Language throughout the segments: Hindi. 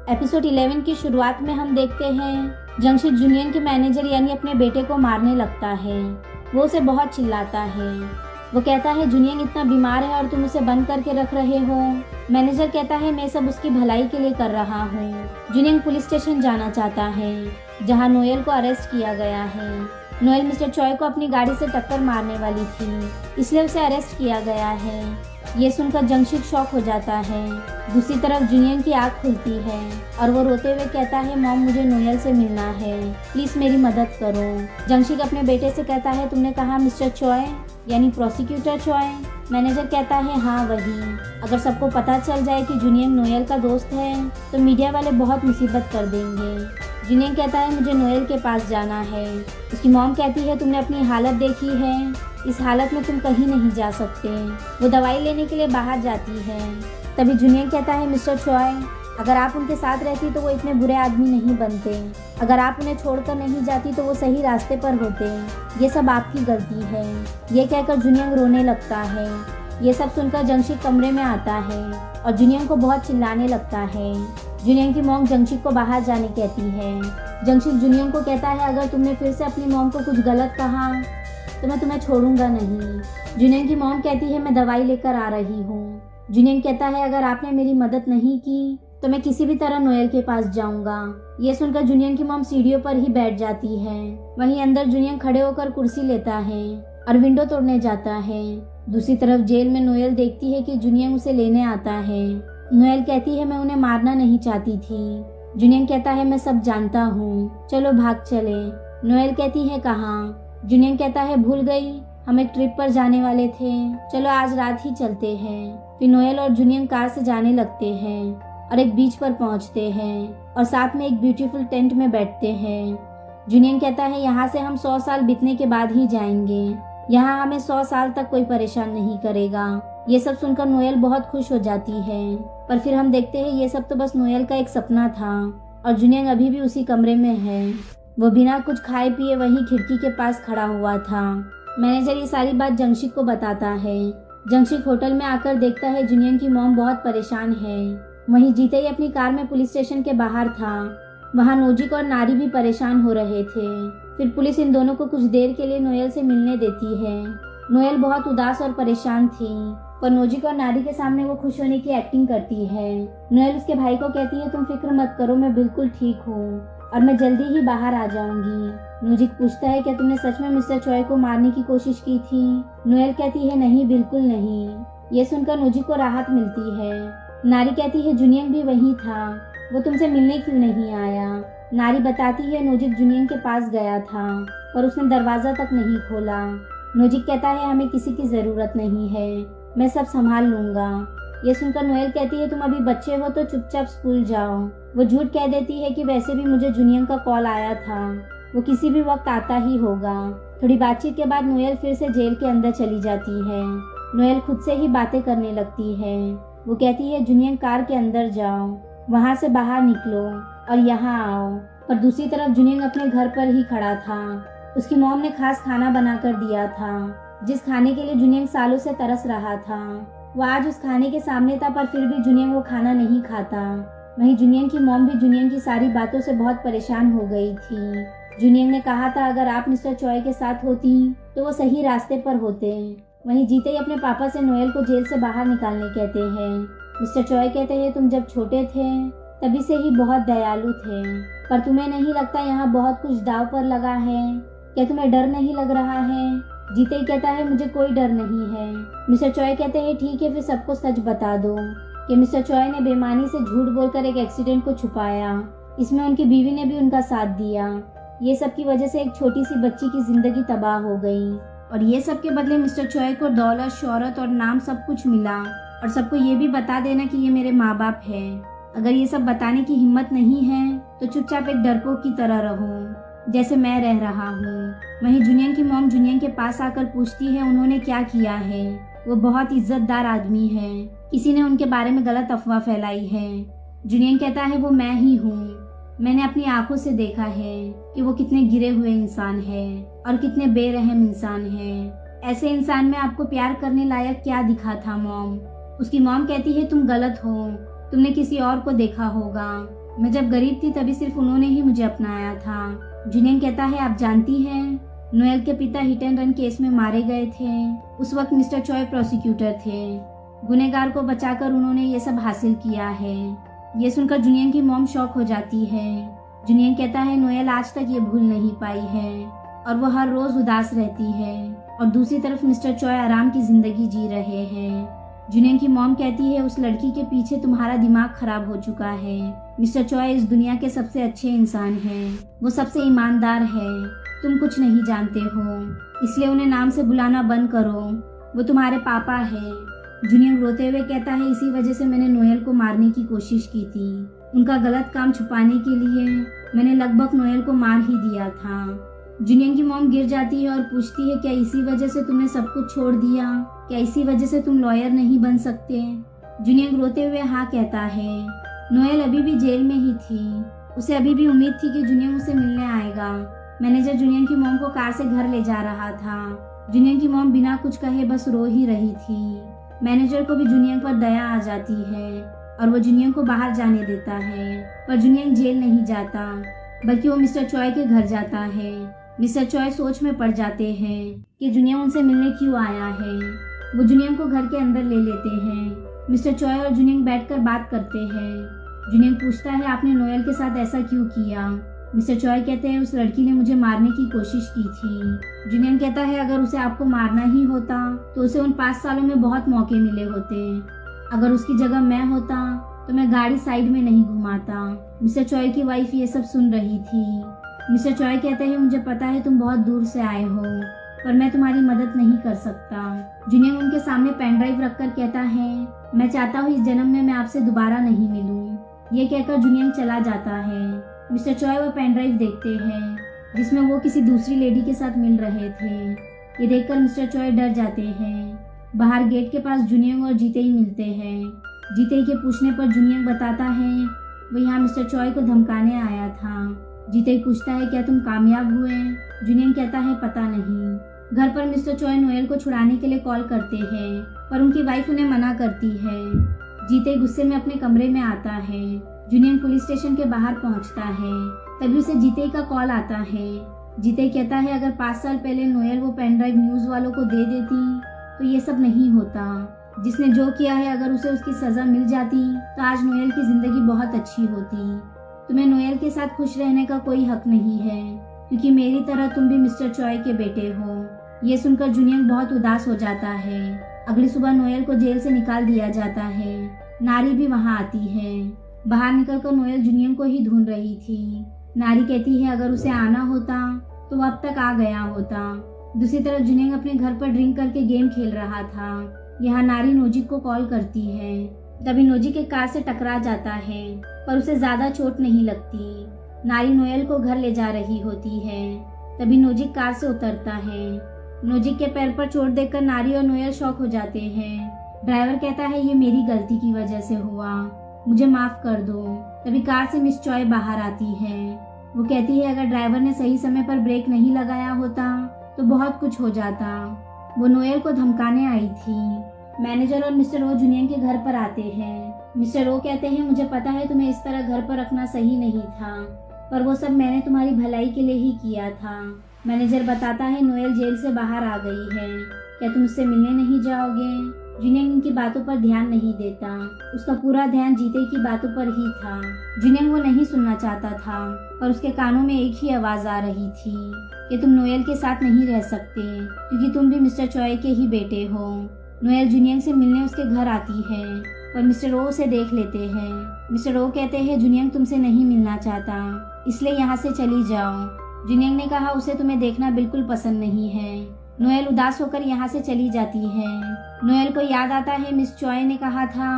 एपिसोड 11 की शुरुआत में हम देखते हैं जंगशिक जूनियर के मैनेजर यानी अपने बेटे को मारने लगता है। वो उसे बहुत चिल्लाता है। वो कहता है जूनियर इतना बीमार है और तुम उसे बंद करके रख रहे हो। मैनेजर कहता है मैं सब उसकी भलाई के लिए कर रहा हूँ। जूनियर पुलिस स्टेशन जाना चाहता है जहाँ नोएल को अरेस्ट किया गया है। नोएल मिस्टर चॉय को अपनी गाड़ी से टक्कर मारने वाली थी, इसलिए उसे अरेस्ट किया गया है। ये सुनकर जंगशिक शॉक हो जाता है। दूसरी तरफ जूनियर की आँख खुलती है और वो रोते हुए कहता है मॉम मुझे नोएल से मिलना है, प्लीज मेरी मदद करो। जंगशिक अपने बेटे से कहता है तुमने कहा मिस्टर चॉय यानी प्रोसिक्यूटर चॉय? मैनेजर कहता है हाँ वही। अगर सबको पता चल जाए कि जूनियर नोएल का दोस्त है तो मीडिया वाले बहुत मुसीबत कर देंगे। जूनियर कहता है मुझे नोएल के पास जाना है। उसकी मॉम कहती है तुमने अपनी हालत देखी है, इस हालत में तुम कहीं नहीं जा सकते। वो दवाई लेने के लिए बाहर जाती है। तभी जूनियर कहता है मिस्टर चॉय अगर आप उनके साथ रहती तो वो इतने बुरे आदमी नहीं बनते। अगर आप उन्हें छोड़कर नहीं जाती तो वो सही रास्ते पर होते। ये सब आपकी गलती है। ये कहकर जूनियर रोने लगता है। ये सब सुनकर जंगशिक कमरे में आता है और जूनियर को बहुत चिल्लाने लगता है। जूनियर की मॉम जंगशिक को बाहर जाने कहती है। जंगशिक जूनियर को कहता है अगर तुमने फिर से अपनी मॉम को कुछ गलत कहा तो मैं तुम्हें छोड़ूंगा नहीं। जूनियर की मॉम कहती है मैं दवाई लेकर आ रही हूँ। जूनियर कहता है अगर आपने मेरी मदद नहीं की तो मैं किसी भी तरह नोएल के पास जाऊंगा। ये सुनकर जूनियर की मॉम सीढ़ियों पर ही बैठ जाती है। वहीं अंदर जूनियर खड़े होकर कुर्सी लेता है और विंडो तोड़ने जाता है। दूसरी तरफ जेल में नोएल देखती है कि जूनियर उसे लेने आता है। नोएल कहती है मैं उन्हें मारना नहीं चाहती थी। जूनियर कहता है मैं सब जानता हूँ, चलो भाग चले। नोएल कहती है कहाँ? जूनियर कहता है भूल गई, हम एक ट्रिप पर जाने वाले थे, चलो आज रात ही चलते हैं। फिर नोएल और जूनियर कार से जाने लगते हैं और एक बीच पर पहुंचते हैं और साथ में एक ब्यूटीफुल टेंट में बैठते हैं। जूनियर कहता है यहाँ से हम 100 साल बीतने के बाद ही जाएंगे, यहाँ हमें 100 साल तक कोई परेशान नहीं करेगा। ये सब सुनकर नोएल बहुत खुश हो जाती है, पर फिर हम देखते हैं ये सब तो बस नोएल का एक सपना था और जूनियर अभी भी उसी कमरे में है। वो बिना कुछ खाए पिए वहीं खिड़की के पास खड़ा हुआ था। मैनेजर ये सारी बात जंगशिक को बताता है। जंगशिक होटल में आकर देखता है जूनियर की मॉम बहुत परेशान है। वहीं जीते ही अपनी कार में पुलिस स्टेशन के बाहर था। वहाँ नोजिक और नारी भी परेशान हो रहे थे। फिर पुलिस इन दोनों को कुछ देर के लिए नोएल से मिलने देती है। नोएल बहुत उदास और परेशान थी, पर नोजिक और नारी के सामने वो खुश होने की एक्टिंग करती है। नोएल उसके भाई को कहती है तुम फिक्र मत करो, मैं बिल्कुल ठीक हूँ और मैं जल्दी ही बाहर आ जाऊंगी। नोजिक पूछता है क्या तुमने सच में मिस्टर चॉय को मारने की कोशिश की थी? नोएल कहती है नहीं, बिल्कुल नहीं। ये सुनकर नोजिक को राहत मिलती है। नारी कहती है जूनियर भी वही था, वो तुमसे मिलने क्यों नहीं आया? नारी बताती है नोजिक जूनियर के पास गया था पर उसने दरवाजा तक नहीं खोला। नोजिक कहता है हमें किसी की जरूरत नहीं है, मैं सब संभाल लूंगा। ये सुनकर नोएल कहती है तुम अभी बच्चे हो तो चुपचाप स्कूल जाओ। वो झूठ कह देती है कि वैसे भी मुझे जूनियर का कॉल आया था, वो किसी भी वक्त आता ही होगा। थोड़ी बातचीत के बाद नोएल फिर से जेल के अंदर चली जाती है। नोएल खुद से ही बातें करने लगती है। वो कहती है जूनियर कार के अंदर जाओ, वहाँ से बाहर निकलो और यहाँ आओ। पर दूसरी तरफ जूनियर अपने घर पर ही खड़ा था। उसकी मॉम ने खास खाना बनाकर दिया था, जिस खाने के लिए जूनियर सालों से तरस रहा था। वो आज उस खाने के सामने था पर फिर भी जूनियर वो खाना नहीं खाता। वहीं जूनियर की मॉम भी जूनियर की सारी बातों से बहुत परेशान हो गई थी। जूनियर ने कहा था अगर आप मिस्टर चॉय के साथ होती तो वो सही रास्ते पर होते। वहीं जीते ही अपने पापा से नोएल को जेल से बाहर निकालने कहते हैं। मिस्टर चॉय कहते हैं तुम जब छोटे थे तभी से ही बहुत दयालु थे, पर तुम्हें नहीं लगता यहाँ बहुत कुछ दाव पर लगा है? क्या तुम्हें डर नहीं लग रहा है? जीते ही कहता है मुझे कोई डर नहीं है। मिस्टर चॉय कहते हैं ठीक है फिर सबको सच बता दो कि मिस्टर चॉय ने बेईमानी से झूठ बोलकर एक एक्सीडेंट को छुपाया। इसमें उनकी बीवी ने भी उनका साथ दिया। ये सब की वजह से एक छोटी सी बच्ची की जिंदगी तबाह हो गई और ये सब के बदले मिस्टर चॉय को दौलत, शोहरत और नाम सब कुछ मिला। और सबको ये भी बता देना कि ये मेरे माँ बाप है। अगर ये सब बताने की हिम्मत नहीं है तो चुपचाप एक डरपोक की तरह रहो जैसे मैं रह रहा हूँ। वहीं जूनियर की मॉम जूनियर के पास आकर पूछती है उन्होंने क्या किया है। वो बहुत इज्जतदार आदमी है, किसी ने उनके बारे में गलत अफवाह फैलाई है। जूनियर कहता है वो मैं ही हूँ, मैंने अपनी आंखों से देखा है कि वो कितने गिरे हुए इंसान है और कितने बेरहम इंसान है। ऐसे इंसान में आपको प्यार करने लायक क्या दिखा था मॉम? उसकी मॉम कहती है तुम गलत हो, तुमने किसी और को देखा होगा। मैं जब गरीब थी तभी सिर्फ उन्होंने ही मुझे अपनाया था। जुनियन कहता है आप जानती हैं नोएल के पिता हिट एंड रन केस में मारे गए थे। उस वक्त मिस्टर चॉय प्रोसिक्यूटर थे। गुनहगार को बचाकर उन्होंने ये सब हासिल किया है। ये सुनकर जुनियन की मॉम शॉक हो जाती है। जुनियन कहता है नोएल आज तक ये भूल नहीं पाई है और वो हर रोज उदास रहती है और दूसरी तरफ मिस्टर चॉय आराम की जिंदगी जी रहे हैं। जुनियन की मॉम कहती है उस लड़की के पीछे तुम्हारा दिमाग खराब हो चुका है। मिस्टर चॉय इस दुनिया के सबसे अच्छे इंसान हैं। वो सबसे ईमानदार है। तुम कुछ नहीं जानते हो, इसलिए उन्हें नाम से बुलाना बंद करो। वो तुम्हारे पापा है। जुनियन रोते हुए कहता है इसी वजह से मैंने नोएल को मारने की कोशिश की थी। उनका गलत काम छुपाने के लिए मैंने लगभग नोएल को मार ही दिया था। जुनियन की मॉम गिर जाती है और पूछती है क्या इसी वजह से तुमने सब कुछ छोड़ दिया? क्या इसी वजह से तुम लॉयर नहीं बन सकते? जुनियन रोते हुए हाँ कहता है। नोएल अभी भी जेल में ही थी। उसे अभी भी उम्मीद थी कि जुनियन उसे मिलने आएगा। मैनेजर जुनियन की मॉम को कार से घर ले जा रहा था। जुनियन की मॉम बिना कुछ कहे बस रो ही रही थी। मैनेजर को भी जुनियन पर दया आ जाती है और वो जुनियन को बाहर जाने देता है, पर जुनियन जेल नहीं जाता बल्कि वो मिस्टर चॉय के घर जाता है। मिस्टर चॉय सोच में पड़ जाते हैं कि जुनियन उनसे मिलने क्यों आया है। वो जुनियन को घर के अंदर ले लेते हैं। मिस्टर चॉय और जुनियन बैठकर बात करते हैं। जुनियन पूछता है आपने नोएल के साथ ऐसा क्यों किया? मिस्टर चॉय कहते हैं उस लड़की ने मुझे मारने की कोशिश की थी। जुनियन कहता है अगर उसे आपको मारना ही होता तो उसे उन 5 सालों में बहुत मौके मिले होते। अगर उसकी जगह मैं होता तो मैं गाड़ी साइड में नहीं घुमाता। मिस्टर चॉय की वाइफ ये सब सुन रही थी। मिस्टर चॉय कहते हैं मुझे पता है तुम बहुत दूर से आए हो, पर मैं तुम्हारी मदद नहीं कर सकता। जुनियन उनके सामने पेन ड्राइव रखकर कहता है मैं चाहता हूँ इस जन्म में मैं आपसे दोबारा नहीं मिलूं। ये कहकर जुनियन चला जाता है। मिस्टर चॉय वो पेन ड्राइव देखते हैं जिसमें वो किसी दूसरी लेडी के साथ मिल रहे थे। ये देखकर मिस्टर चॉय डर जाते हैं। बाहर गेट के पास जुनियन और जीतेई मिलते हैं। जीतेई के पूछने पर जुनियन बताता है वो यहाँ मिस्टर चॉय को धमकाने आया था। जीतेई पूछता है क्या तुम कामयाब हुए? जुनियन कहता है पता नहीं। घर पर मिस्टर चॉय नोएल को छुड़ाने के लिए कॉल करते हैं, पर उनकी वाइफ उन्हें मना करती है। जीतेई गुस्से में अपने कमरे में आता है। जुनियन पुलिस स्टेशन के बाहर पहुंचता है। तभी उसे जीतेई का कॉल आता है। जीतेई कहता है अगर 5 साल पहले नोएल वो पेन ड्राइव न्यूज वालों को दे देती तो ये सब नहीं होता। जिसने जो किया है अगर उसे उसकी सजा मिल जाती तो आज नोएल की जिंदगी बहुत अच्छी होती। तुम्हें नोएल के साथ खुश रहने का कोई हक नहीं है, क्योंकि मेरी तरह तुम भी मिस्टर चॉय के बेटे हो। ये सुनकर जुनियन बहुत उदास हो जाता है। अगली सुबह नोएल को जेल से निकाल दिया जाता है। नारी भी वहाँ आती है। बाहर निकलकर नोएल जुनियन को ही ढूंढ रही थी। नारी कहती है अगर उसे आना होता तो वो अब तक आ गया होता। दूसरी तरफ जुनियन अपने घर पर ड्रिंक करके गेम खेल रहा था। यहाँ नारी नोजिक को कॉल करती है। तभी नोजिक एक कार से टकरा जाता है, पर उसे ज्यादा चोट नहीं लगती। नारी नोएल को घर ले जा रही होती है। तभी नोजिक कार से उतरता है। नोजिक के पैर पर चोट देखकर नारी और नोएल शॉक हो जाते हैं। ड्राइवर कहता है ये मेरी गलती की वजह से हुआ, मुझे माफ कर दो। तभी कार से मिस चॉय बाहर आती है। वो कहती है अगर ड्राइवर ने सही समय पर ब्रेक नहीं लगाया होता तो बहुत कुछ हो जाता। वो नोएल को धमकाने आई थी। मैनेजर और मिस्टर ओ जुनियन के घर पर आते हैं। मिस्टर ओ कहते हैं मुझे पता है तुम्हें इस तरह घर पर रखना सही नहीं था, पर वो सब मैंने तुम्हारी भलाई के लिए ही किया था। मैनेजर बताता है नोएल जेल से बाहर आ गई है, क्या तुम उससे मिलने नहीं जाओगे? जुनियन इनकी बातों पर ध्यान नहीं देता। उसका पूरा ध्यान जीतेई की बातों पर ही था। जुनियन वो नहीं सुनना चाहता था, पर उसके कानों में एक ही आवाज आ रही थी कि तुम नोएल के साथ नहीं रह सकते, क्योंकि तुम भी मिस्टर चॉय के ही बेटे हो। नोएल जुनियन से मिलने उसके घर आती है, पर मिस्टर ओ उसे देख लेते हैं। मिस्टर ओ कहते हैं जुनियन तुमसे नहीं मिलना चाहता, इसलिए यहाँ से चली जाओ। जुनियन ने कहा उसे तुम्हें देखना बिल्कुल पसंद नहीं है। नोएल उदास होकर यहाँ से चली जाती है। नोएल को याद आता है मिस चॉय ने कहा था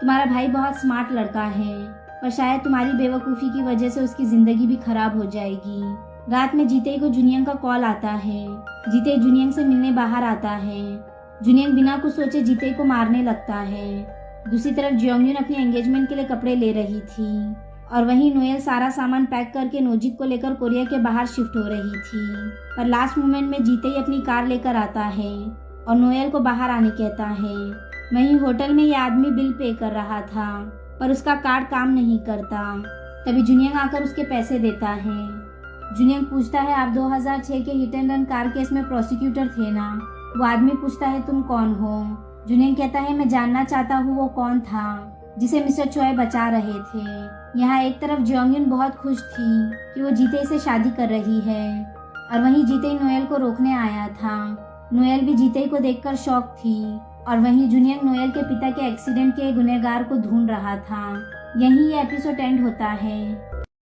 तुम्हारा भाई बहुत स्मार्ट लड़का है, पर शायद तुम्हारी बेवकूफ़ी की वजह से उसकी जिंदगी भी खराब हो जाएगी। रात में जीतेई को जुनियन का कॉल आता है। जीतेई जुनियन से मिलने बाहर आता है। जुनियन बिना कुछ सोचे जीतेई को मारने लगता है। दूसरी तरफ जियोंगयुन अपनी एंगेजमेंट के लिए कपड़े ले रही थी, और वहीं नोएल सारा सामान पैक करके नोजिक को लेकर कोरिया के बाहर शिफ्ट हो रही थी। पर लास्ट मोमेंट में जीतेई अपनी कार लेकर आता है और नोएल को बाहर आने कहता है। वहीं होटल में ये आदमी बिल पे कर रहा था, पर उसका कार्ड काम नहीं करता। तभी जुनियंग आकर उसके पैसे देता है। जुनियंग पूछता है, आप 2006 के hit and run car case में प्रोसिक्यूटर थे ना? वो आदमी पूछता है, तुम कौन हो? जुनियंग कहता है, मैं जानना चाहता हूँ वो कौन था जिसे मिस्टर चॉय बचा रहे थे। यहाँ एक तरफ जियोंग बहुत खुश थी कि वो जीते से शादी कर रही है, और वहीं जीते ही नोएल को रोकने आया था। नोएल भी जीते को देखकर शॉक थी, और वहीं जुनियंग नोएल के पिता के एक्सीडेंट के गुनहगार को ढूंढ रहा था। यहीं ये एपिसोड एंड होता है।